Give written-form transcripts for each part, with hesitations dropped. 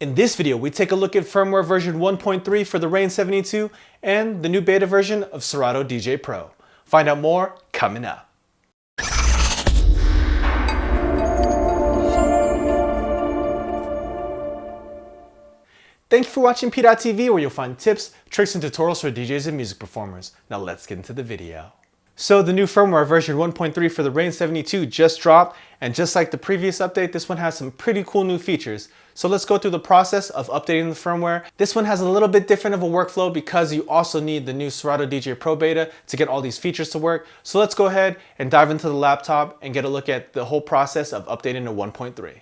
In this video, we take a look at firmware version 1.3 for the Rane 72 and the new beta version of Serato DJ Pro. Find out more coming up. Thank you for watching PDot TV, where you'll find tips, tricks, and tutorials for DJs and music performers. Now let's get into the video. So the new firmware version 1.3 for the Rane 72 just dropped, and just like the previous update, this one has some pretty cool new features. So let's go through the process of updating the firmware. This one has a little bit different of a workflow because you also need the new Serato DJ Pro beta to get all these features to work. So let's go ahead and dive into the laptop and get a look at the whole process of updating to 1.3.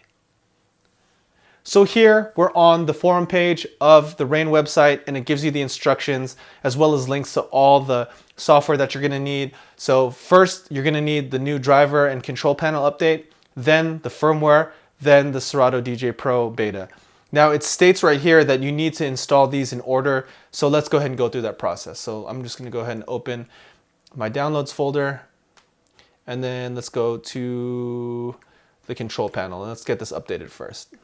So here we're on the forum page of the Rane website, and it gives you the instructions as well as links to all the software that you're going to need. So first you're going to need the new driver and control panel update, then the firmware, then the Serato DJ Pro beta. Now it states right here that you need to install these in order, so let's go ahead and go through that process. So I'm just going to go ahead and open my downloads folder, and then let's go to the control panel, and let's get this updated first.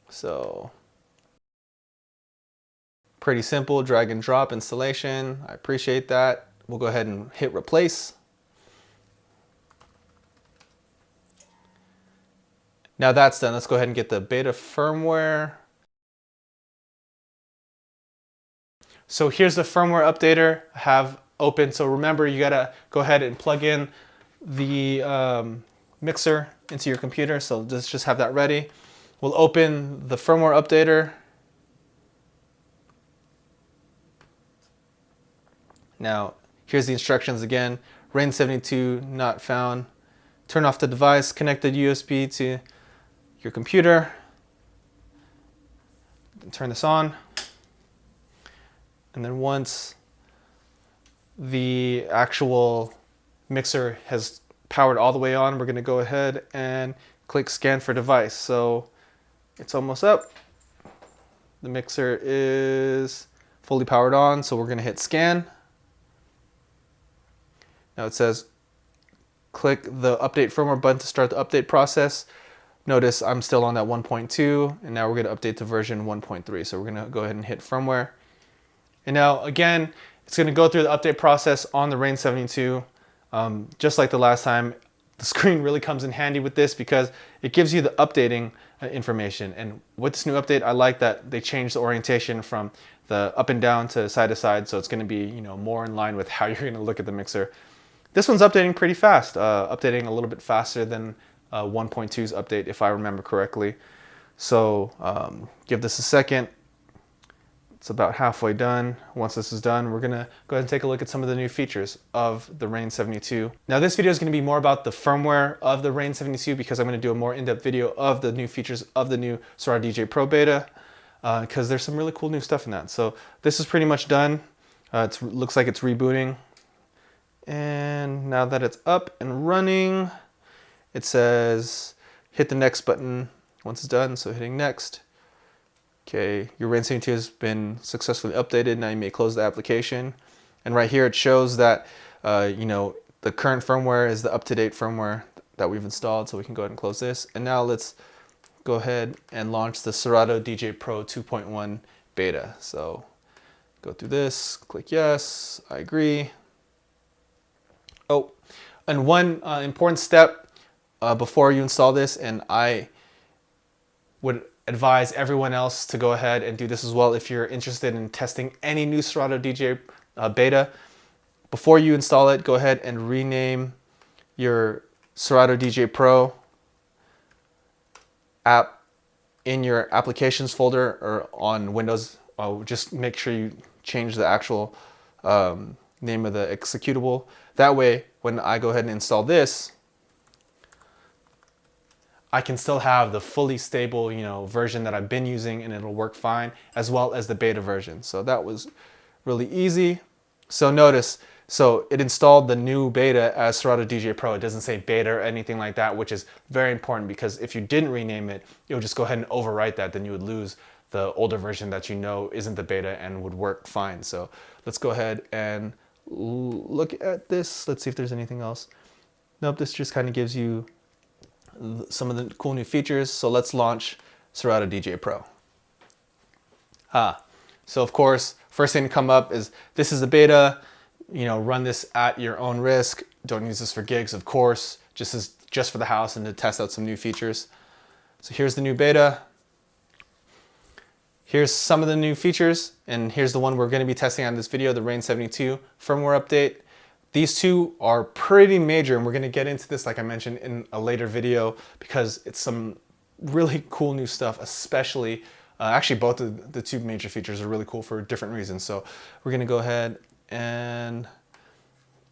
So pretty simple drag and drop installation. I appreciate that. We'll go ahead and hit replace. Now that's done. Let's go ahead and get the beta firmware. So here's the firmware updater I have open. So remember, you gotta go ahead and plug in the mixer into your computer. So just have that ready. We'll open the firmware updater. Now, here's the instructions again. Rane 72 not found. Turn off the device, connect the USB to your computer. Turn this on. And then once the actual mixer has powered all the way on, we're going to go ahead and click scan for device. So it's almost up. The mixer is fully powered on, so we're going to hit scan. Now it says click the update firmware button to start the update process. Notice I'm still on that 1.2, and now we're going to update to version 1.3. So we're going to go ahead and hit firmware. And now again, it's going to go through the update process on the Rane 72. Just like the last time, the screen really comes in handy with this because it gives you the updating information. And with this new update, I like that they changed the orientation from the up and down to side, so it's going to be, more in line with how you're going to look at the mixer. This one's updating pretty fast, updating a little bit faster than 1.2's update, if I remember correctly. So give this a second. It's about halfway done. Once this is done, we're gonna go ahead and take a look at some of the new features of the Rane 72. Now this video is gonna be more about the firmware of the Rane 72 because I'm gonna do a more in-depth video of the new features of the new Serato DJ Pro beta because there's some really cool new stuff in that. So this is pretty much done. It looks like it's rebooting. And now that it's up and running, it says hit the next button once it's done, so hitting next. Okay, your Rane 72 has been successfully updated. Now you may close the application. And right here it shows that the current firmware is the up-to-date firmware that we've installed, so we can go ahead and close this. And now let's go ahead and launch the Serato DJ Pro 2.1 beta. So go through this, click yes, I agree. Oh, and one important step before you install this, and I would advise everyone else to go ahead and do this as well if you're interested in testing any new Serato DJ beta. Before you install it, go ahead and rename your Serato DJ Pro app in your applications folder or on Windows. Just make sure you change the actual name of the executable. That way, when I go ahead and install this, I can still have the fully stable, version that I've been using, and it'll work fine, as well as the beta version. So that was really easy. So notice, so it installed the new beta as Serato DJ Pro. It doesn't say beta or anything like that, which is very important because if you didn't rename it, it would just go ahead and overwrite that. Then you would lose the older version that isn't the beta and would work fine. So let's go ahead and look at this. Let's see if there's anything else. Nope, this just kind of gives you some of the cool new features. So let's launch Serato DJ Pro. So of course, first thing to come up is this is a beta, run this at your own risk. Don't use this for gigs, of course, just for the house and to test out some new features. So here's the new beta. Here's some of the new features, and here's the one we're going to be testing on this video, the Rane 72 firmware update. These two are pretty major, and we're going to get into this, like I mentioned, in a later video because it's some really cool new stuff, especially, actually both of the two major features are really cool for different reasons. So we're going to go ahead and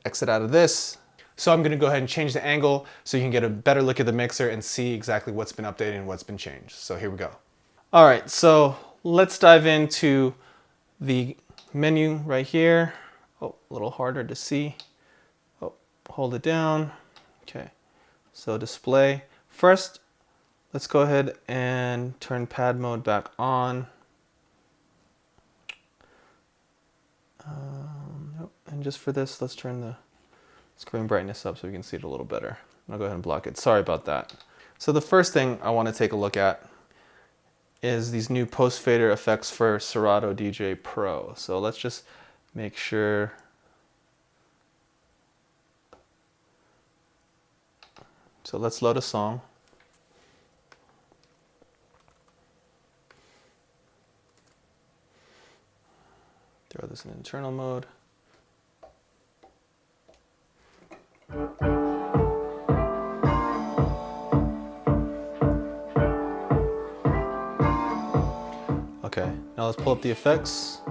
exit out of this. So I'm going to go ahead and change the angle so you can get a better look at the mixer and see exactly what's been updated and what's been changed. So here we go. All right, so let's dive into the menu right here. Oh, a little harder to see. Oh, hold it down. Okay, so display. First, let's go ahead and turn pad mode back on. And just for this, let's turn the screen brightness up so we can see it a little better. I'll go ahead and block it. Sorry about that. So the first thing I want to take a look at is these new post fader effects for Serato DJ Pro. So let's just make sure. So let's load a song. Throw this in internal mode. Okay, now let's pull up the effects.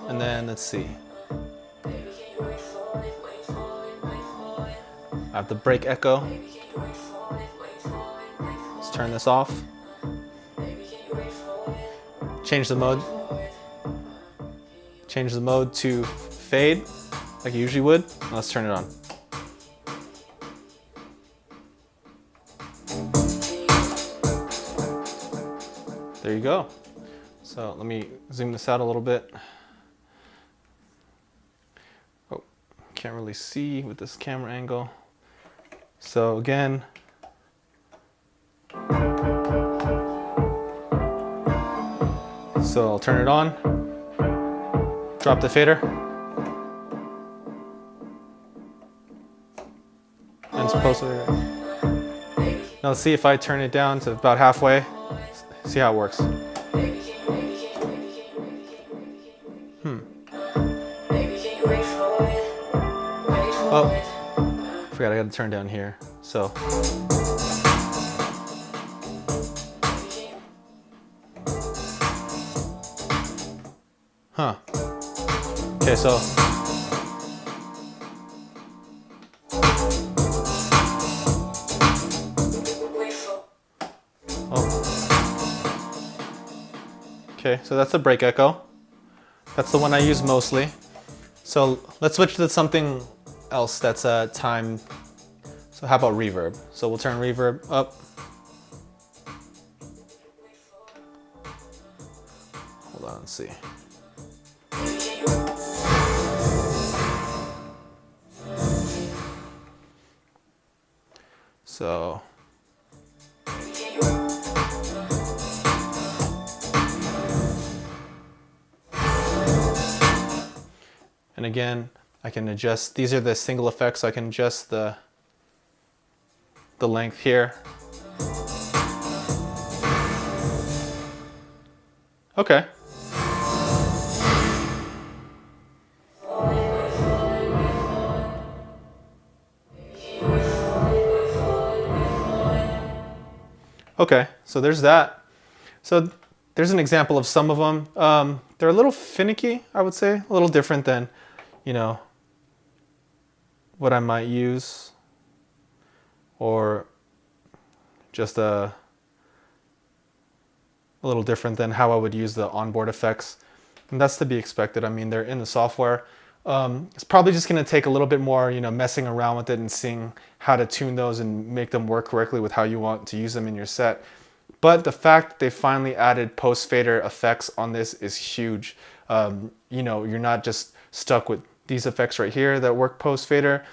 And then let's see. I have the break echo. Let's turn this off. Change the mode. Change the mode to fade, like you usually would. Now let's turn it on. There you go. So let me zoom this out a little bit. Oh, can't really see with this camera angle. So again, so I'll turn it on, drop the fader, and it's post fader. Now let's see if I turn it down to about halfway, see how it works. Oh, forgot I got to turn down here. So. Huh. Okay, so. Oh. Okay, so that's the break echo. That's the one I use mostly. So let's switch to something else that's time. So how about reverb? So we'll turn reverb up. Hold on, let's see. So and again, I can adjust, these are the single effects, so I can adjust the length here. Okay. Okay, so there's that. So there's an example of some of them. They're a little finicky, I would say, a little different than, what I might use, or just a little different than how I would use the onboard effects. And that's to be expected. I mean, they're in the software. It's probably just going to take a little bit more, messing around with it and seeing how to tune those and make them work correctly with how you want to use them in your set. But the fact that they finally added post fader effects on this is huge. You're not just stuck with these effects right here that work post fader.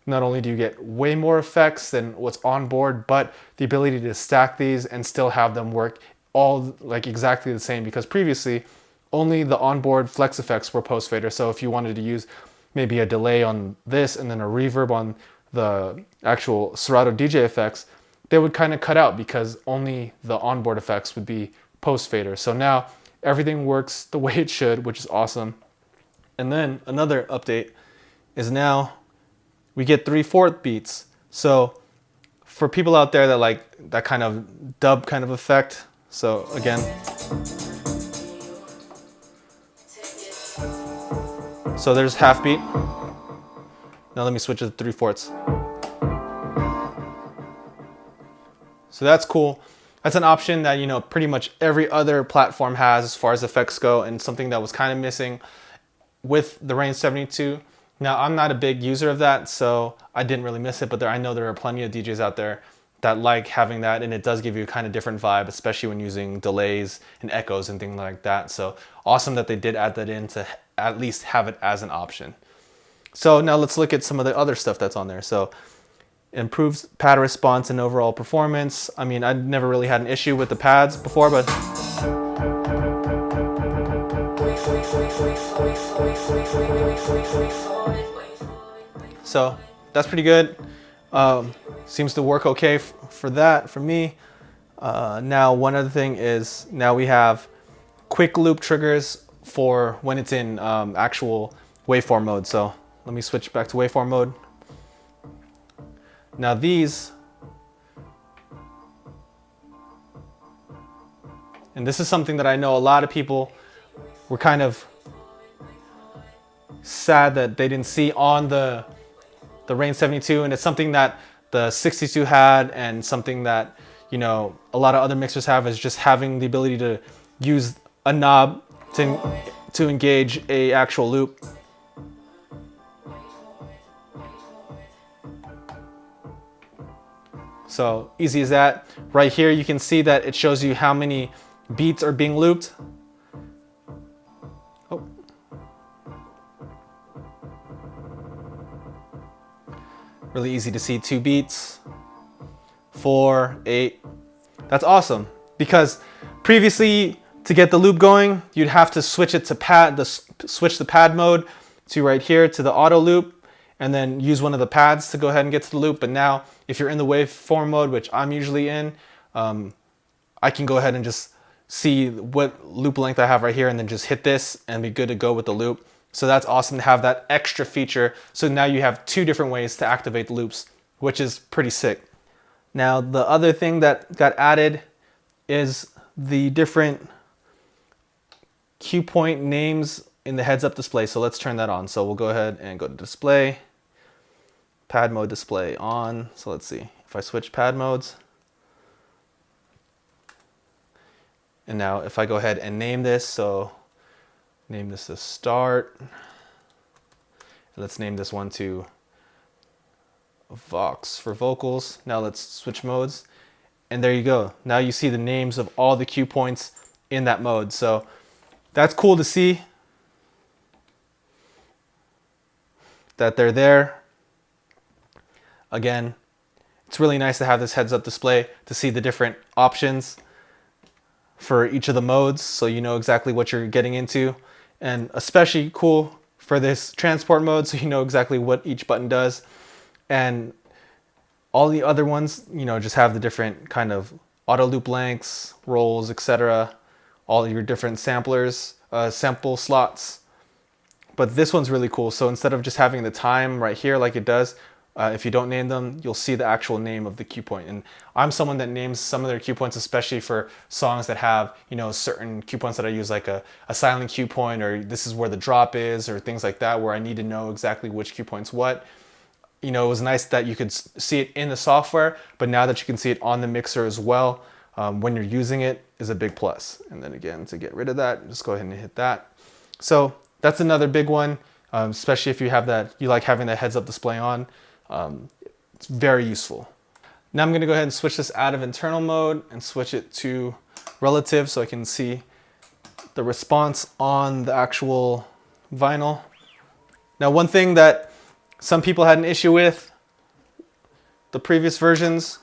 Not only do you get way more effects than what's on board, but the ability to stack these and still have them work all like exactly the same, because previously only the onboard flex effects were post fader. So if you wanted to use maybe a delay on this and then a reverb on the actual Serato DJ effects, they would kind of cut out because only the onboard effects would be post fader. So now everything works the way it should, which is awesome. And then another update is now we get 3/4 beats. So for people out there that like that kind of dub kind of effect, so again, so there's half beat. Now let me switch it to 3/4. So that's cool. That's an option that, you know, pretty much every other platform has as far as effects go, and something that was kind of missing with the Rane 72. Now, I'm not a big user of that, so I didn't really miss it, but I know there are plenty of DJs out there that like having that, and it does give you a kind of different vibe, especially when using delays and echoes and things like that. So awesome that they did add that in to at least have it as an option. So now let's look at some of the other stuff that's on there. So improves pad response and overall performance. I mean, I'd never really had an issue with the pads before, but so that's pretty good. Seems to work okay for that, for me. Now, one other thing is now we have quick loop triggers for when it's in actual waveform mode. So let me switch back to waveform mode. Now these, and this is something that I know a lot of people were kind of sad that they didn't see on the Rane 72, and it's something that the 62 had, and something that, you know, a lot of other mixers have, is just having the ability to use a knob to engage a actual loop. So easy as that. Right here you can see that it shows you how many beats are being looped. Oh. Really easy to see, 2 beats, 4, 8. That's awesome, because previously to get the loop going, you'd have to switch it to switch the pad mode to right here to the auto loop, and then use one of the pads to go ahead and get to the loop. But now, if you're in the waveform mode, which I'm usually in, I can go ahead and just see what loop length I have right here, and then just hit this and be good to go with the loop. So that's awesome to have that extra feature. So now you have 2 different ways to activate the loops, which is pretty sick. Now, the other thing that got added is the different cue point names in the heads up display. So let's turn that on. So we'll go ahead and go to display, pad mode display on. So let's see if I switch pad modes. And now if I go ahead and name this, so name this to start. Let's name this one to Vox for vocals. Now let's switch modes. And there you go. Now you see the names of all the cue points in that mode. So that's cool to see that they're there. Again, it's really nice to have this heads up display to see the different options for each of the modes, so you know exactly what you're getting into. And especially cool for this transport mode, so you know exactly what each button does. And all the other ones, you know, just have the different kind of auto loop lengths, rolls, etc. All your different samplers, sample slots. But this one's really cool. So instead of just having the time right here like it does, if you don't name them, you'll see the actual name of the cue point. And I'm someone that names some of their cue points, especially for songs that have, you know, certain cue points that I use, like a silent cue point, or this is where the drop is, or things like that, where I need to know exactly which cue point's what. You know, it was nice that you could see it in the software, but now that you can see it on the mixer as well, when you're using it, is a big plus. And then again, to get rid of that, just go ahead and hit that. So that's another big one, especially if you have that, you like having that heads up display on. It's very useful. Now I'm going to go ahead and switch this out of internal mode and switch it to relative, so I can see the response on the actual vinyl. Now, one thing that some people had an issue with the previous versions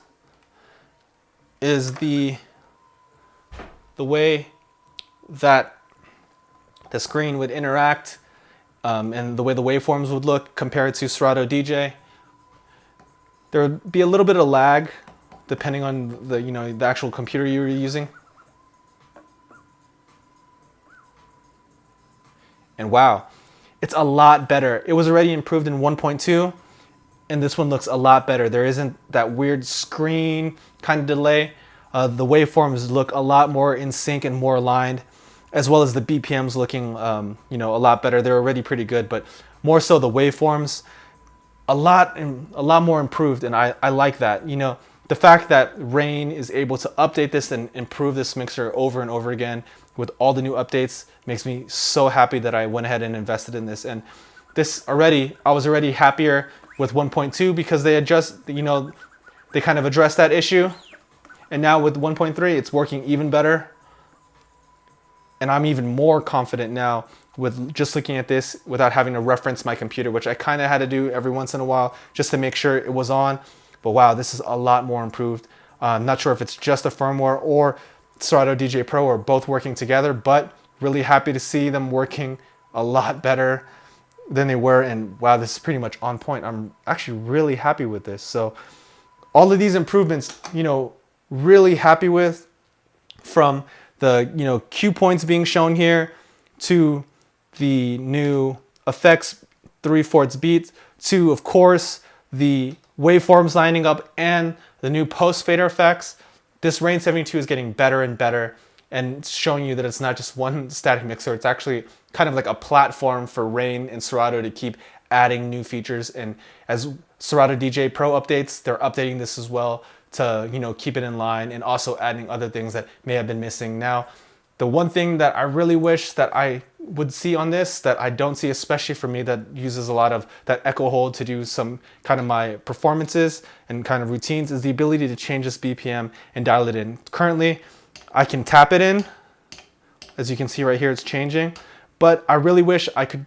is the way that the screen would interact and the way the waveforms would look compared to Serato DJ. There would be a little bit of lag depending on the actual computer you were using. And wow, it's a lot better. It was already improved in 1.2, and this one looks a lot better. There isn't that weird screen kind of delay. The waveforms look a lot more in sync and more aligned, as well as the BPMs looking a lot better. They're already pretty good, but more so the waveforms, a lot more improved, and I like that. The fact that Rane is able to update this and improve this mixer over and over again with all the new updates makes me so happy that I went ahead and invested in this. And I was already happier with 1.2 because they kind of addressed that issue. And now with 1.3, it's working even better. And I'm even more confident now with just looking at this without having to reference my computer, which I kind of had to do every once in a while just to make sure it was on. But wow, this is a lot more improved. I'm not sure if it's just the firmware or Serato DJ Pro or both working together, but really happy to see them working a lot better than they were. And wow, this is pretty much on point. I'm actually really happy with this. So all of these improvements, really happy with, from the cue points being shown here to the new effects 3/4 beats to, of course, the waveforms lining up and the new post fader effects. This Rane 72 is getting better and better, and it's showing you that it's not just one static mixer. It's actually kind of like a platform for Rane and Serato to keep adding new features. And as Serato DJ Pro updates, they're updating this as well to keep it in line, and also adding other things that may have been missing. Now, the one thing that I really wish that I would see on this, that I don't see, especially for me that uses a lot of that echo hold to do some kind of my performances and kind of routines, is the ability to change this BPM and dial it in. Currently, I can tap it in. As you can see right here, it's changing. But I really wish I could,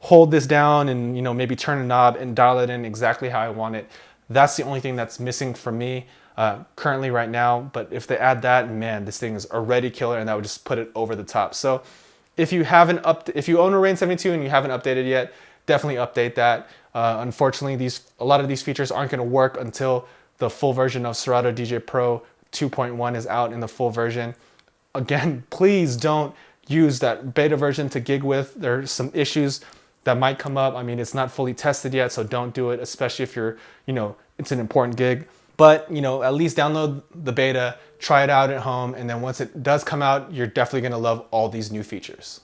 hold this down and, maybe turn a knob and dial it in exactly how I want it. That's the only thing that's missing for me currently right now. But if they add that, man, this thing is already killer, and that would just put it over the top. So if you own a Rane 72 and you haven't updated yet, definitely update that. Unfortunately, a lot of these features aren't going to work until the full version of Serato DJ Pro 2.1 is out in the full version. Again, please don't use that beta version to gig with. There's some issues that might come up. I mean, it's not fully tested yet, so don't do it, especially if you're, it's an important gig. But, at least download the beta, try it out at home, and then once it does come out, you're definitely gonna love all these new features.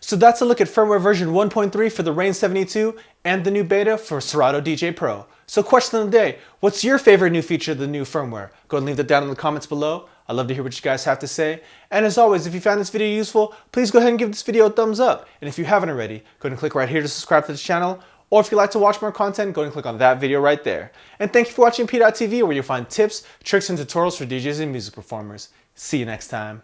So that's a look at firmware version 1.3 for the Rane 72 and the new beta for Serato DJ Pro. So question of the day, what's your favorite new feature of the new firmware? Go and leave that down in the comments below. I'd love to hear what you guys have to say. And as always, if you found this video useful, please go ahead and give this video a thumbs up. And if you haven't already, go ahead and click right here to subscribe to this channel. Or if you'd like to watch more content, go ahead and click on that video right there. And thank you for watching PDot TV, where you'll find tips, tricks, and tutorials for DJs and music performers. See you next time.